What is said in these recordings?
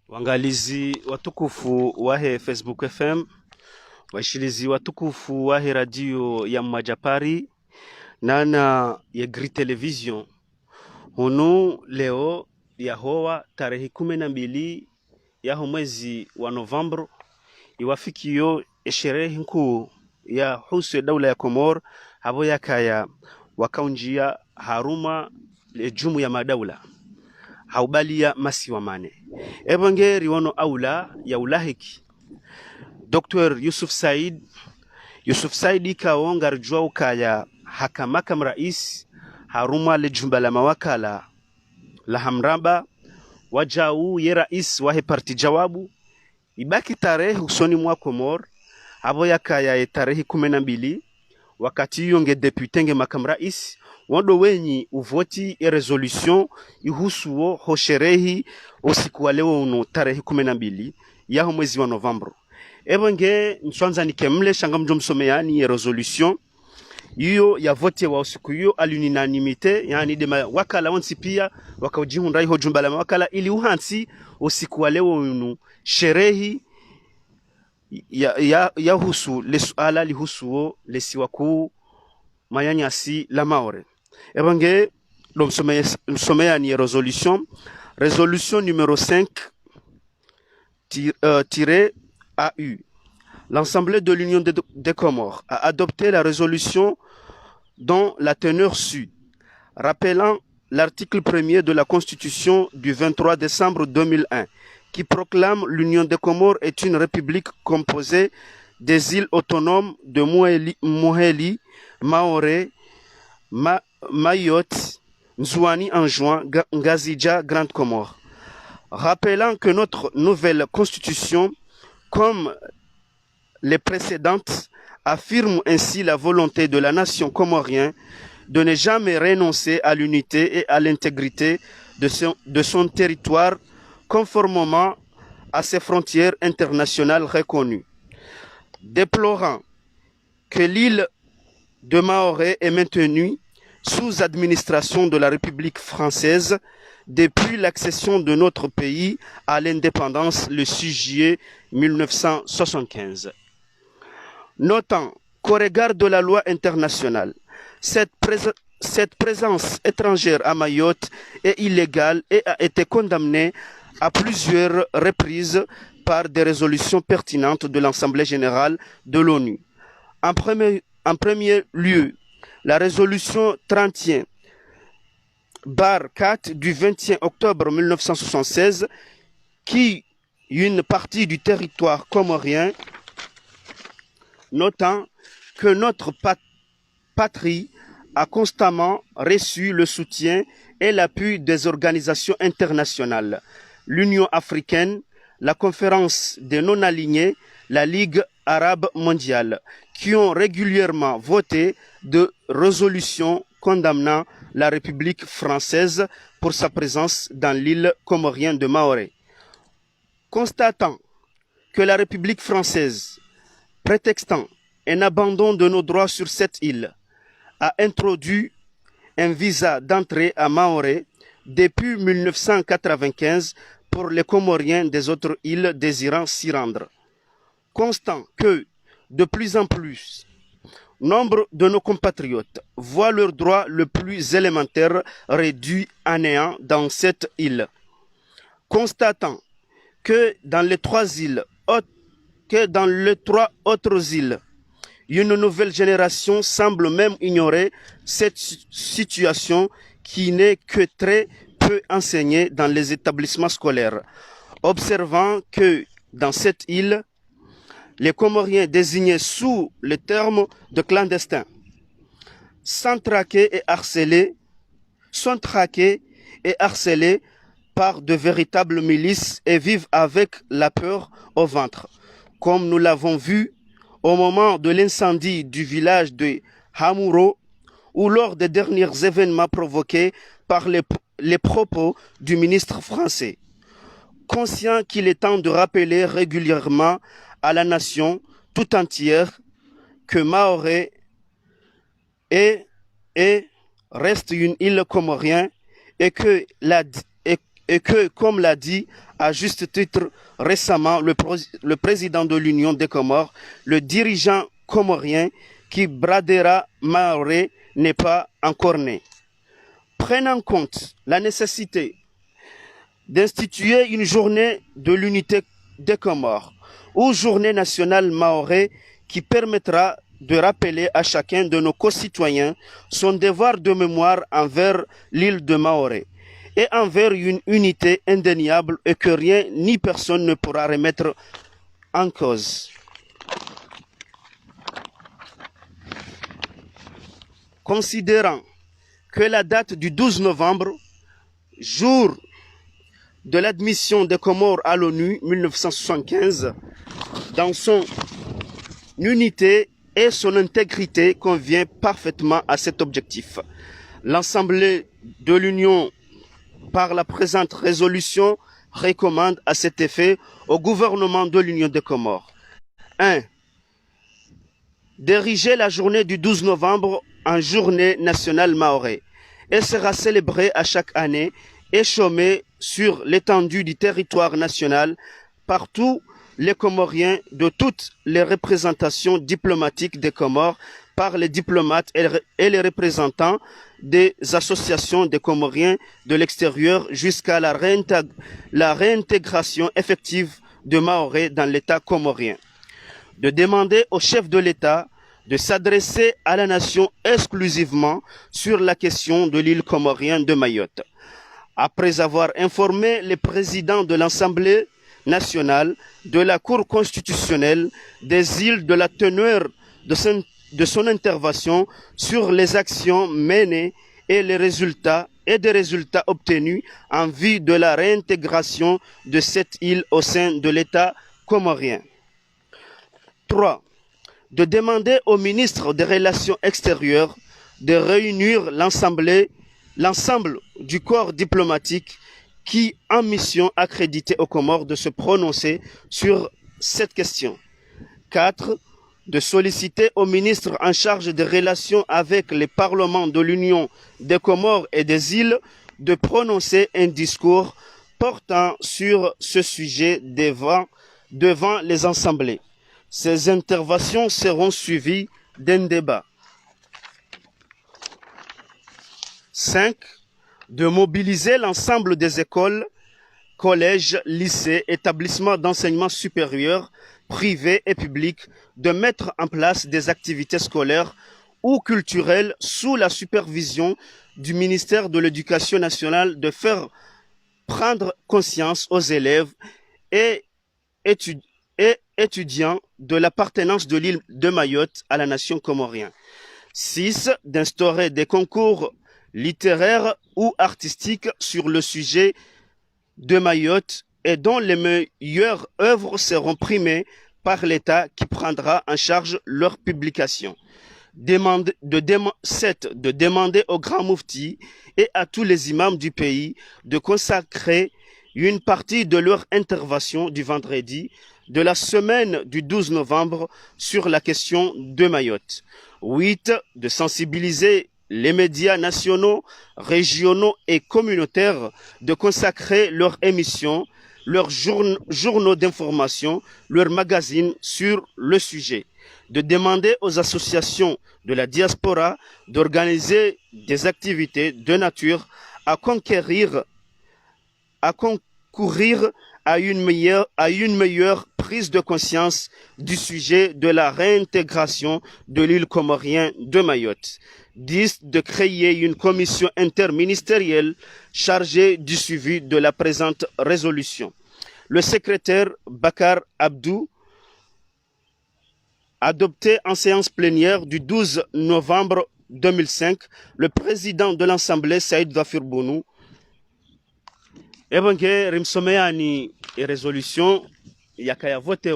Waangalizi watukufu wahe Facebook FM, waishilizi watukufu wahe radio ya Majapari nana ya Gri Television. Hunu leo yahowa tarehe 12 yaho mwezi wa Novembro iwafikiyo sherehe nkuu ya husu ya daula ya Komor habo yakaya wakaunjia haruma lejumu ya madaula haubalia masiwa mane ebangeri wono aula ya ulahiki Dr. Yusuf Said kaonga rjua ukaya hakamakam rais haruma lejumba la mawakala la hamraba wajau ye rais wahe parti jawabu ibaki tarehe usoni mwa Komor abo yakaya tarehe 12 wakati yonge depute nge makam rais wando wenyi uvoti ya resolution ihusuo hosherehi usiku wa leo uno tarehe 12 yaho mwezi wa Novembro. Ebonge nswanza nikemle shanga mjo msomeani ya resolution iyo ya vote wa usiku hiyo alunanimite, yani dema wakala wansi pia wakaujihunrai ho jumba la wakala ili uhansi usiku wa leo uno sherehi ya husu lesuala lihusuo lesiwaku mayanyasi la maore. Ebonge lo msomeani ya resolution numéro 5 AU. L'Assemblée de l'Union des Comores a adopté la résolution dont la teneur suit, rappelant l'article 1er de la Constitution du 23 décembre 2001, qui proclame l'Union des Comores est une république composée des îles autonomes de Moheli, Maoré, Mayotte, Nzouani Anjouan, Ngazidja, Grande Comore. Rappelant que notre nouvelle constitution, comme les précédentes, affirme ainsi la volonté de la nation comorienne de ne jamais renoncer à l'unité et à l'intégrité de son territoire conformément à ses frontières internationales reconnues. Déplorant que l'île de Mahorais est maintenue sous administration de la République française depuis l'accession de notre pays à l'indépendance le 6 juillet 1975. Notant qu'au regard de la loi internationale, cette présence étrangère à Mayotte est illégale et a été condamnée à plusieurs reprises par des résolutions pertinentes de l'Assemblée générale de l'ONU. En premier lieu, la résolution 31/4 du 21 octobre 1976, qui une partie du territoire comorien, notant que notre patrie a constamment reçu le soutien et l'appui des organisations internationales, l'Union africaine, la Conférence des non-alignés, la Ligue arabe mondiale, qui ont régulièrement voté de résolutions condamnant la République française pour sa présence dans l'île comorienne de Mahorais. Constatant que la République française, prétextant un abandon de nos droits sur cette île, a introduit un visa d'entrée à Mahorais depuis 1995 pour les Comoriens des autres îles désirant s'y rendre. Constant que, de plus en plus, nombre de nos compatriotes voient leurs droits le plus élémentaire réduits à néant dans cette île. Constatant que dans les trois autres îles, une nouvelle génération semble même ignorer cette situation qui n'est que très peu enseignée dans les établissements scolaires. Observant que dans cette île, les Comoriens désignés sous le terme de clandestins sont traqués et harcelés par de véritables milices et vivent avec la peur au ventre, comme nous l'avons vu au moment de l'incendie du village de Hamouro ou lors des derniers événements provoqués par les propos du ministre français. Conscient qu'il est temps de rappeler régulièrement à la nation tout entière que Mahorais est reste une île comorienne et que, comme l'a dit à juste titre récemment le président de l'Union des Comores, le dirigeant comorien qui bradera Maoré n'est pas encore né. Prenant en compte la nécessité d'instituer une journée de l'unité des Comores ou journée nationale maoré qui permettra de rappeler à chacun de nos concitoyens son devoir de mémoire envers l'île de Maoré et envers une unité indéniable et que rien ni personne ne pourra remettre en cause. Considérant que la date du 12 novembre, jour de l'admission des Comores à l'ONU 1975, dans son unité et son intégrité convient parfaitement à cet objectif. L'Assemblée de l'Union, par la présente résolution, recommande à cet effet au gouvernement de l'Union des Comores 1. D'ériger la journée du 12 novembre en journée nationale maoré et sera célébrée à chaque année et chômée sur l'étendue du territoire national par tous les Comoriens de toutes les représentations diplomatiques des Comores, par les diplomates et les représentants des associations des Comoriens de l'extérieur jusqu'à la réintégration effective de Maoré dans l'État comorien. De demander au chef de l'État de s'adresser à la nation exclusivement sur la question de l'île comorienne de Mayotte. Après avoir informé les présidents de l'Assemblée nationale, de la Cour constitutionnelle, des îles de la teneur de son intervention sur les actions menées et les résultats et des résultats obtenus en vue de la réintégration de cette île au sein de l'État comorien. 3. De demander au ministre des Relations extérieures de réunir l'ensemble du corps diplomatique qui en mission accrédité aux Comores de se prononcer sur cette question. 4. De solliciter au ministre en charge des relations avec les parlements de l'Union des Comores et des îles de prononcer un discours portant sur ce sujet devant les assemblées. Ces interventions seront suivies d'un débat. 5. De mobiliser l'ensemble des écoles, collèges, lycées, établissements d'enseignement supérieur, privés et publics, de mettre en place des activités scolaires ou culturelles sous la supervision du ministère de l'Éducation nationale, de faire prendre conscience aux élèves et étudiants de l'appartenance de l'île de Mayotte à la nation comorienne. 6. D'instaurer des concours littéraires ou artistiques sur le sujet de Mayotte et dont les meilleures œuvres seront primées par l'État qui prendra en charge leur publication. 7. De demander au Grand Moufti et à tous les imams du pays de consacrer une partie de leur intervention du vendredi de la semaine du 12 novembre sur la question de Mayotte. 8. De sensibiliser les médias nationaux, régionaux et communautaires de consacrer leurs émissions, leurs journaux d'information, leurs magazines sur le sujet. De demander aux associations de la diaspora d'organiser des activités de nature à concourir à une meilleure prise de conscience du sujet de la réintégration de l'île comorienne de Mayotte. 10. De créer une commission interministérielle chargée du suivi de la présente résolution. Le secrétaire Bakar Abdou, adopté en séance plénière du 12 novembre 2005, le président de l'Assemblée, Saïd Ghafir Bounou, ebonge rimsomea ni resolution ya vote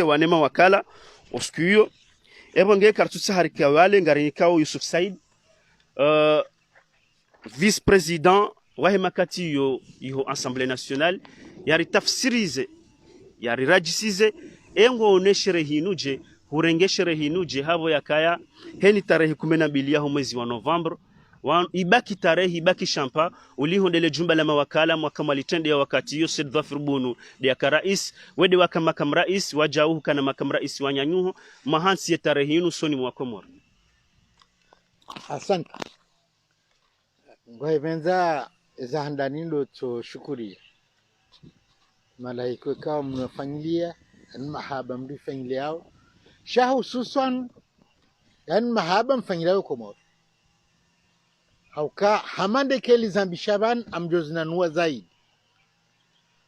wa nema wakala oskuyo ebonge kartutsa harika wale ngari kawo Yusuf Said vice président wa hemakati yo Assemblée nationale yari tafsirize yari rajisize engo oneshere hinuje hurengeshere hinuje habo yakaya heni tarehe 12 ya mwezi wa November ibaki tarehe ibaki shampa ulihondele jumba la mawakala mwaka malitende ya wakati hiyo Said Dhafir Bunu de rais wede waka makam rais wajauhu kana makam rais wanyanyuho mahansi ya tarehe yinu soni mwakomor. Asante ngwaivenza zahandanindo to shukuri malaiko kawa mnafanyilia mahaba mlifanyilia yao sha hususan mahaba mfanyilia yao Komoro hauka hamande keli zambi shaban amjozina nuwa zaidi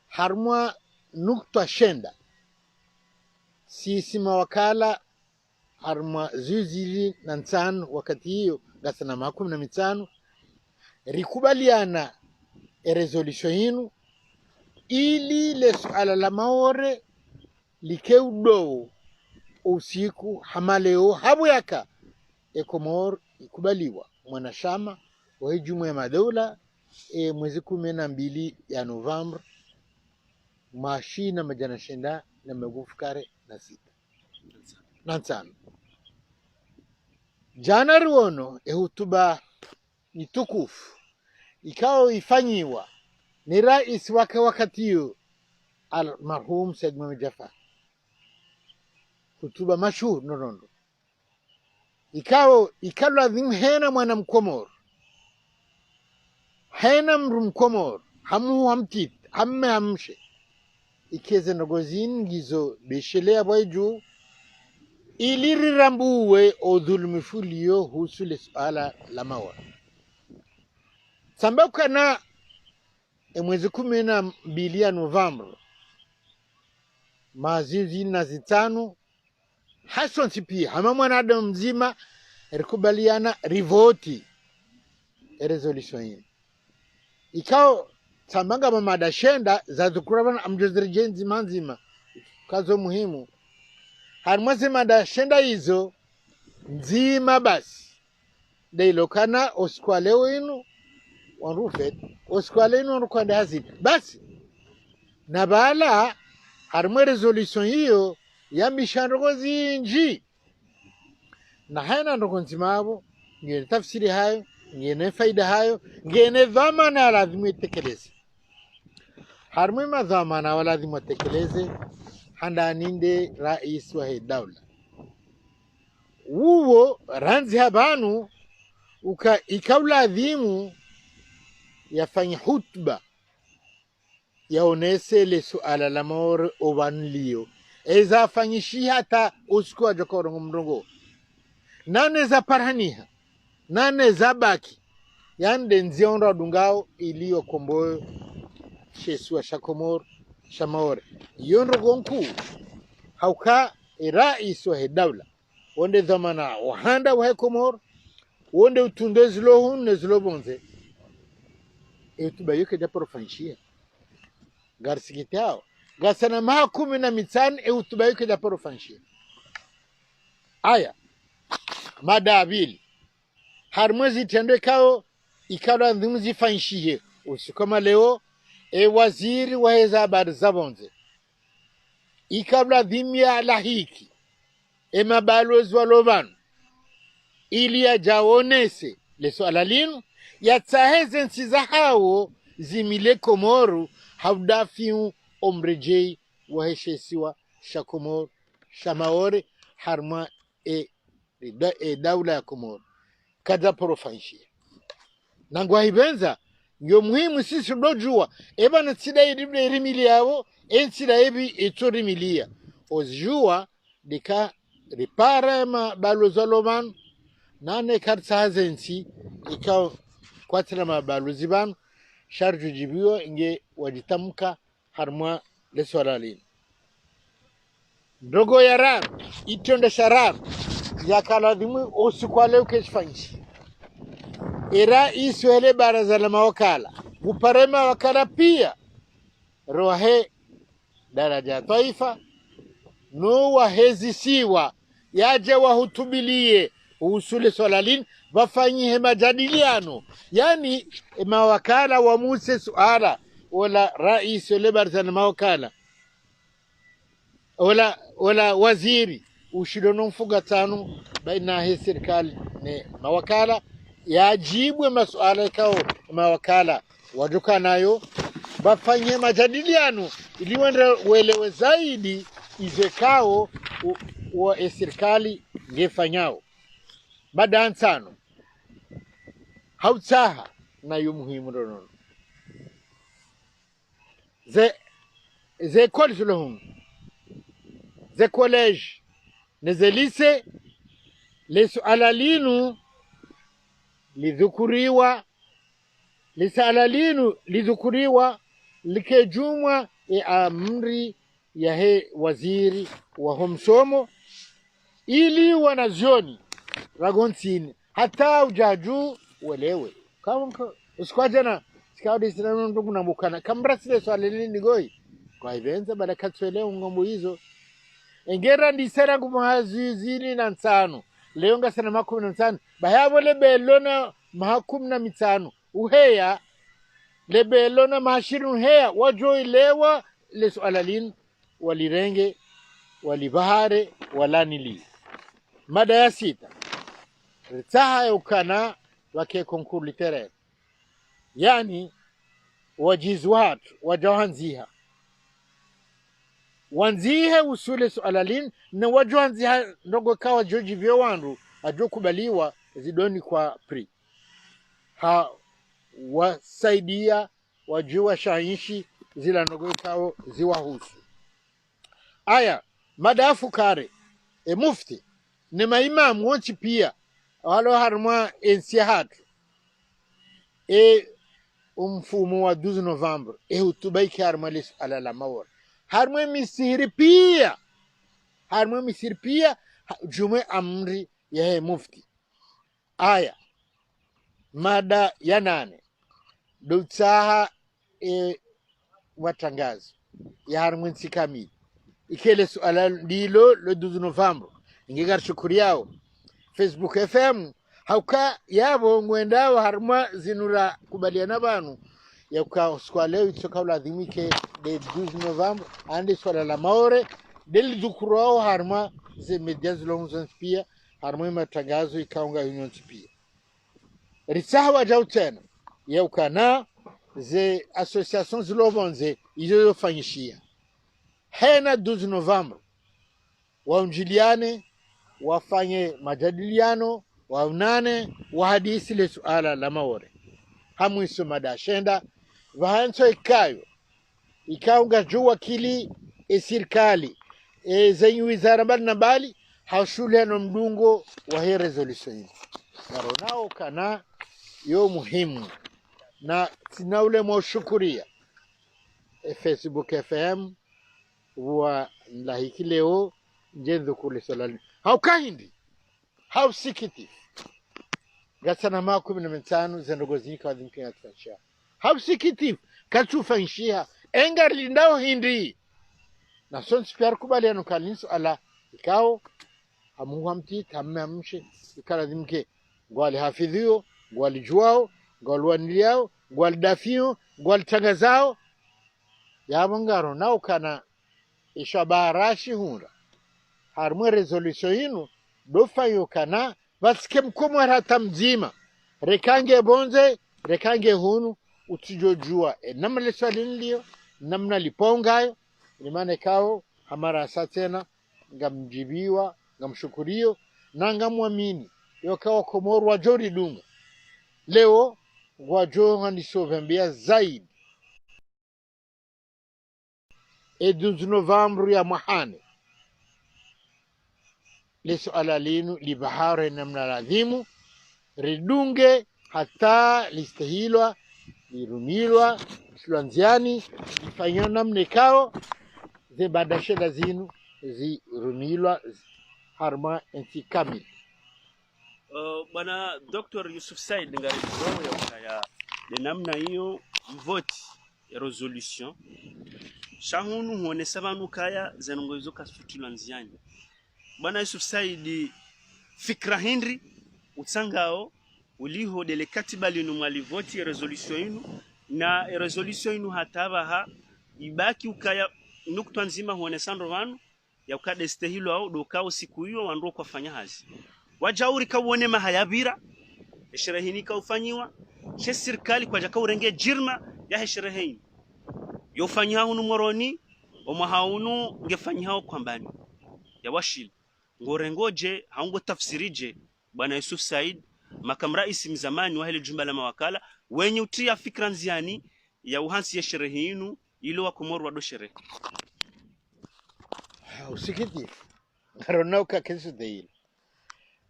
harmwa nukta shenda sisi mawakala harmwa zuzili na nsano wakati hiyo gasana 15 rikubaliana resolution yinu ili le suala la Maore likeudo usiku hamaleo habuyaka Komoro ikubaliwa mwanashama wa Jumuiya ya Madola mwezi 12 ya Novemba mashina majana shenda na magufukare na sita na nsano jana ruono hutuba itukufu ikao ifanyiwa ni rais wake wakati hiyo almarhum Said Mohamed Jafar hutuba mashuhuri nonondo ikao ikalazim hena mwana mkomoro hena mru mkomoro hamu hamtit hamme hamshe ikeze nogozin gizo beshelea bwaju ili rambuwe odhulumi fulio husule suala la Maore sambabu na mwezi 12 ya Novemba mazizi na zitano Hassan Sipi hama mwanadamu mzima rikubaliana rivoti resolution hii ikao sambanga mamada shenda za zukurabana amjozirijenzi manzima kazo muhimu harmwase mada shenda hizo nzima basi deilokana oskwaleo inu wanrufet oskwaleo inu wanukwande hazidi basi na bala harmwe resolution hiyo ya mishandoko zinji na haina ndoko nzimabo ngene tafsiri hayo ngene faida hayo ngene dhamana lazima itekeleze harmwe madhamana wala lazima itekeleze handa ninde rais wa daula uwo ranzi habanu ikaula adhimu yafanya hutba yaonese le suala la Maore obanlio eza fanyishi hata usiku wa jokorongo mrongo nane za parhaniha nane za baki yande nzionda dungao iliyo komboyo shesua shakomor shamaore yondo gonku hauka rais wa daula wonde dhamana wahanda wa Komoro wonde utundezi lohun nezlobonze etubayuke da profanshia garsikitao gasana 15 utubayuke da profanshia aya madabili harmwezi tende kao ikala ndumzi fanshie usikoma leo waziri wa habari zabonze ikabla dhimia lahiki mabalozi wa lovanu ili yajaonese le swala linu yataheze nsi za hao zimile Komoro haudafiu omrejei waheshesiwa sha Komoro sha Maore harma daula ya Komoro kada profanshia nangwa hibenza ndio muhimu sisi dojua na tsida irible rimili yao ensida ebi etorimilia ozjua dika ripara ma balozi loman nane kartsa hazensi ikao kwatira ma balozi ban sharju jibiwa inge wajitamka harmwa leswaralin dogo yarar itonda sharar yakaladhimu osikwale ukeshfanyishi era iswele baraza la mawakala uparema wakala pia rohe daraja taifa no wahezisiwa yaje wahutubilie usule solalin wafanyihe majadiliano yani mawakala wa muse suala wala rais wale baraza la mawakala wala waziri ushidono mfuga tano baina ya serikali ne mawakala yajibwe masuala kao mawakala wajuka nayo bafanye majadiliano ili uelewe zaidi izekao wa serikali ngefanyao badansano hautsaha na yu muhimu rono ze college lohun ze college ne ze lycée lesuala linu lidhukuriwa likejumwa amri ya waziri wa homsomo ili wanazioni ragonsini hata ujaju welewe kama usikwajana sikawdi sinano ndugu na mukana kamra sile swali lini goi kwa hivenza bada katwelewa ngombo hizo engera ndisera ngumuhazizini na nsano leo ngasana 15 bayabo lebelona 15 uheya lebelona 20 uheya wajoilewa lesualalin walirenge walibahare walanili mada ya 6 ritaha ya ukana wake konkuru literaire yani wajizwat wajawanziha wanzihe usule sualalin na wajuanziha ndogo kawa joji vyo wandu kubaliwa zidoni kwa pri wasaidia wajua shahishi zila ndogo kawa ziwahusu aya madafu kare mufti ni maimamu wanchi pia walo harma ensihatu mfumo wa 12 November hutubaiki harma lisu alala mawar harma misiri pia jume amri ya mufti aya mada ya 8 dutsaha watangazo ya harma nsikamili ikele suala ndilo le 12 November ingigar shukuri yao Facebook FM hauka yabo ngwendao harma zinura kubaliana banu ya kwa leo itoka uladhimike de 12 November andi swala la maore del dukurao harma ze medias lonzons pia harma matangazo ikaunga union pia risaha wajau tena ya ukana ze associations zilobonze izo fanyishia hena 12 November waunjiliane wafanye majadiliano waunane wahadisi le suala la maore hamwiso madashenda vahanso ikaunga juu wakili serikali zenye wizara mbali na mbali haushule no mdungo wa hii resolution hii naronao kana yo muhimu na sinaule mwashukuria Facebook FM wa lahiki leo njenzo kule salani haukahindi hausikiti gasana 15 zenogozika wadhimpia katisha hausikiti kachufanyishia engar lindao hindi na son spiar kubaliano kalinsu ala ikao hamuhamti tamamshe ikala dhimke gwali hafidhio gwali juao gwali waniliao gwali dafio gwali tangazao ya mangaro nao kana ishabarashi hunda harmwe resolution hinu dofayo kana vasike mkomwa hata mzima rekange bonze rekange hunu utijojua namna leswali nilio namna lipongayo imane kao hamara satena ngamjibiwa ngamshukurio na ngamwamini yokawa komoru wa jori dunga leo wajonga nisovembea zaidi 12 November ya mahane leso alalinu libahare namna ladhimu ridunge hata listahilwa lirumilwa shuanziani lifanywa namna kao ze badasheda zinu zirumilwa harma enti kamili. Bwana Dr. Yusuf Said ngarizo ya ukaya de namna hiyo mvoti ya resolution shahunu huone sabanu kaya zanongozo kasutulwa nziani. Bwana Yusuf Said fikra hindri utsangao uliho dele katiba linu mwalivoti resolution inu na resolution inu hatabaha ibaki ukaya nukutwa nzima huone sandro vanu ya ukade stehilo au dokao siku hiyo wanro kwa fanya hazi wajauri kawone mahayabira sherehe hii kaufanyiwa che serikali kwa jaka urenge jirma ya sherehe hii yofanywa hunu moroni omahaunu ngefanywa kwambani ya washil ngorengoje haungo tafsirije bwana Yusuf Said makamu rais mzamani wa hili jumba la mawakala wenye utia fikra nziani ya uhansi ya sherehe hii ilo wa Komoro wado sherehe usikiti ngaronauka kesu deil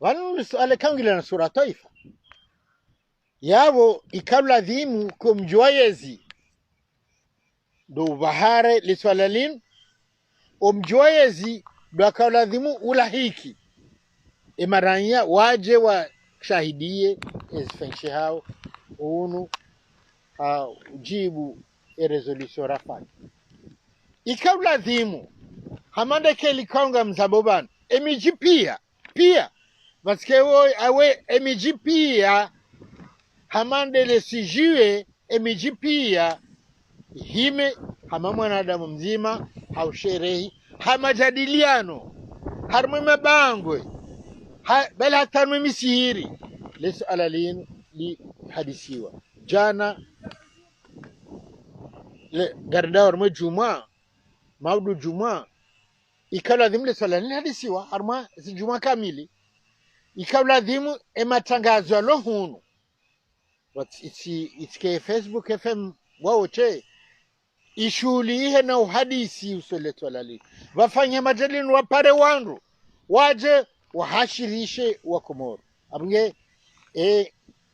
wanu suale kangile na sura taifa yabo ikabla dhimu kumjwayezi do bahare liswalalin omjwayezi do akabla dhimu ulahiki imaranya waje wa shahidie ezifenshi hao unu ujibu resolution rafat ikabla dhimu hamanda keli kaunga mzaboban emiji pia vaskewo awe emiji pia hamande le sijue emiji pia hime hama mwanadamu mzima hausherehi hamajadiliano harmwe mabangwe bali hatarmwe misihiri lesu alalin li hadisiwa jana le gardawar mwe juma maudu juma ikala dhimu lesu alalin hadisiwa harma si juma kamili ikala dhimu ematangazo alohunu itike Facebook FM waoche ishuli ihe na uhadisi usoletu alali wafanya majalini wapare wandu waje wahashirishe wa Komoro abunge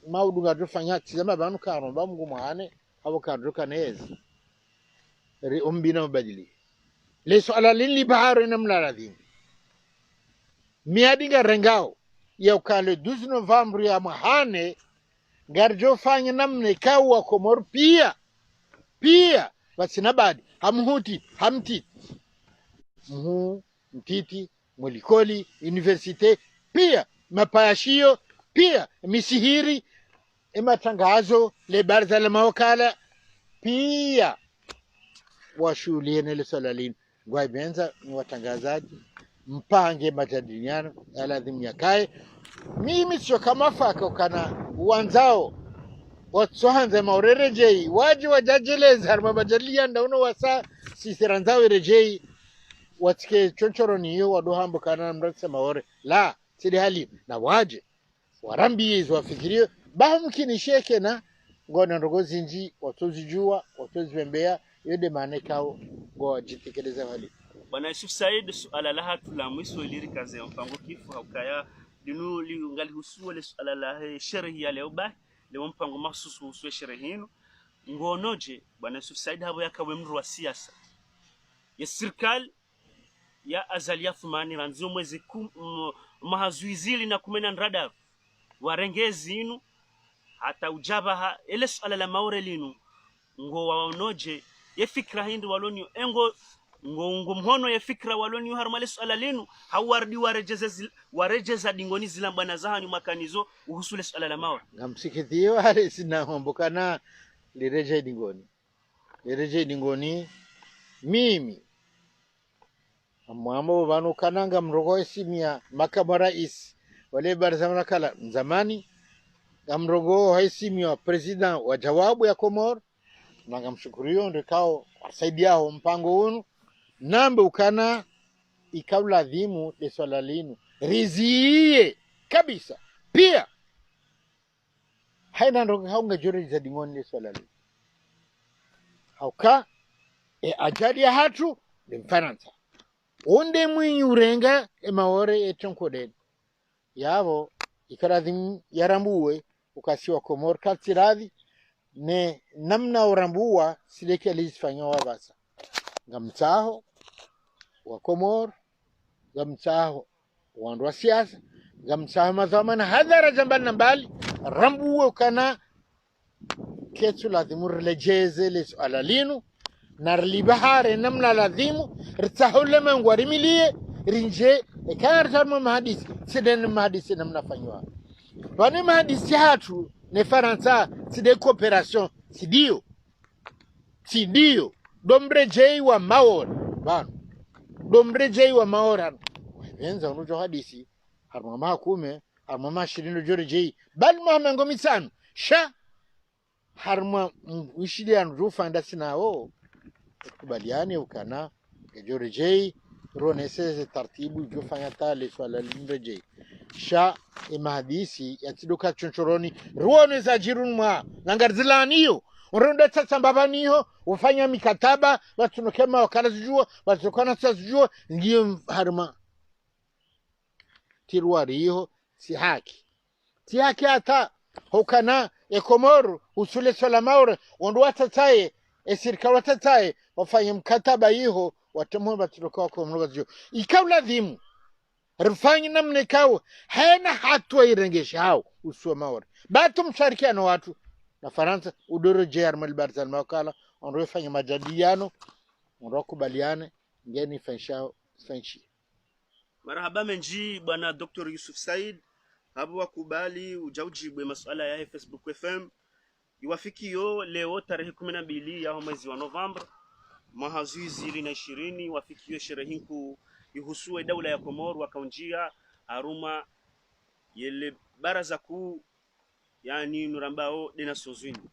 maudu ngadufanya tizama banu karo bamungu muhane habo kadruka nezi ri umbina mbadili leso alalin li baharo na mlaradhi miadinga rengao ya ukale 12 Novembre ya mahane garjo fanya namne kawa Komoro pia wasinabadi hamti mtiti mulikoli universite pia mapayashio pia misihiri matangazo le barza la mawakala pia washuliene le salalin ngwaibenza ni watangazaji mpange majadiliano lazima yakae mimi sio kama faka kana uanzao watsohanze maurerejei waji wajajeleza harma bajalia ndauno wasa sisiranzawe rejei watike chonchoroni hiyo wadohambo kana mrasa maore la sidi hali na waje warambi hizo wafikirie bahumkini sheke na ngona ndogozi nji watozijua watozibembea yode maana kao ngo jitekeleza hali bwana Yusuf Said suala la hatu la mwiso iliri kaze mpango kifu haukaya dinu lingali husu le suala la sherehe ya leo ba le mpango mahsusu uswe sherehe hino ngonoje bwana Yusuf Said habo yakawe mru wa siasa ya serikali ya azalia thumani ranzio mwezi mahazuizili na kumena radar warengezi inu hata ujabaha ele suala la maure linu ngo waonoje ye fikra hindi walonio engo ngo mhono ye fikra walonio harmale suala linu hawardi warejeza dingoni zila bwana zahani makanizo uhusule suala la maure ngamsikithio hali sina hombokana lireje dingoni mimi amwamo banu kananga mrogo esimia makamara is wale barzamana kala zamani amrogo haisimia president wa jawabu ya Komoro na ngamshukurio ndikao asaidiao mpango wenu nambe ukana ikabla dhimu le swala linu rizie kabisa pia haina ndogo haunga jori za dingoni le swala linu hauka ajali ya hatu le mfaransa onde mwinyi urenga maore etonkoden yabo ikaradhi yarambuwe ukasiwa Komoro kaltiradhi ne namna urambua sileke alizifanywa basa ngamtaho wa Komoro ngamtaho wandu wa siasa ngamtaho mazamana hadhara jambana mbali rambuwe kana ketu lazima relejeze le swala linu narli bahare namna lazimu ritahule mangwarimilie rinje ekartama mahadisi siden mahadisi namna fanywa bani mahadisi hatu ne faransa side coopération sidio dombrejei wa maor bano dombrejei wa maoran wenza unujo hadisi harma makume harma shirino jorje bal ma mango mitano sha harma wishili anu rufanda sinao kubaliane ukana jorje ronese tartibu jofanya tale swala linreje sha imahadisi yatidoka chonchoroni ruone za jirunwa nangarzilaniyo uronda tata mbabaniyo ufanya mikataba watunokema wakana zijua watokana sazijua ngiyo harma tirwariyo si haki hata hukana ekomoro usule sola maure ondu watataye esirikali watataye wafanya mkataba hiyo watamu watunoka kwa mnoga zijua ikaw ladhimu rufanyi namne kawa hena hatwa irengesha hao usua maure batu msharikiano watu na Faransa udoro JR Malbarzal mawakala onro fanya majadiliano onro kubaliane ngeni fenshi marhaba menji bwana Dr. Yusuf Said habu wakubali ujaujibwe masuala ya Facebook FM iwafikiyo leo tarehe 12 ya mwezi wa Novemba mwaka 2020 wafikiyo sherehe hinku ihusue daula ya Komoro wakaunjia aruma yele baraza kuu yani nurambao dena sozwini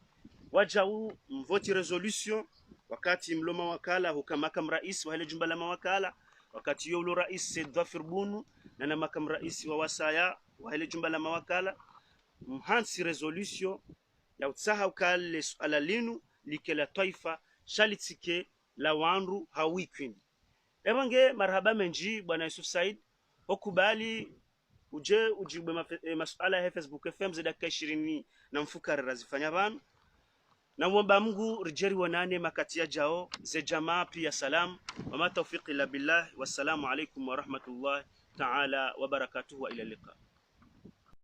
wajau mvoti resolution wakati mloma wakala hukamaka rais wa ile jumba la mawakala wakati yule rais Dhafir Bunu na makamu rais wa wasaya wa ile jumba la mawakala mhansi resolution ya utsaha ukale suala linu likela taifa shalitike la wanru hawikwini ebange marhaba menji bwana Yusuf Said okubali uje ujibe masuala ya Facebook FM za dakika 20 na mfukara razifanya bana na mwomba Mungu rijeri wanane makatia jao ze jamaa pia salam wa ma tawfiq illa billah wassalamu alaikum wa rahmatullahi ta'ala wa barakatuhu wa ila liqa.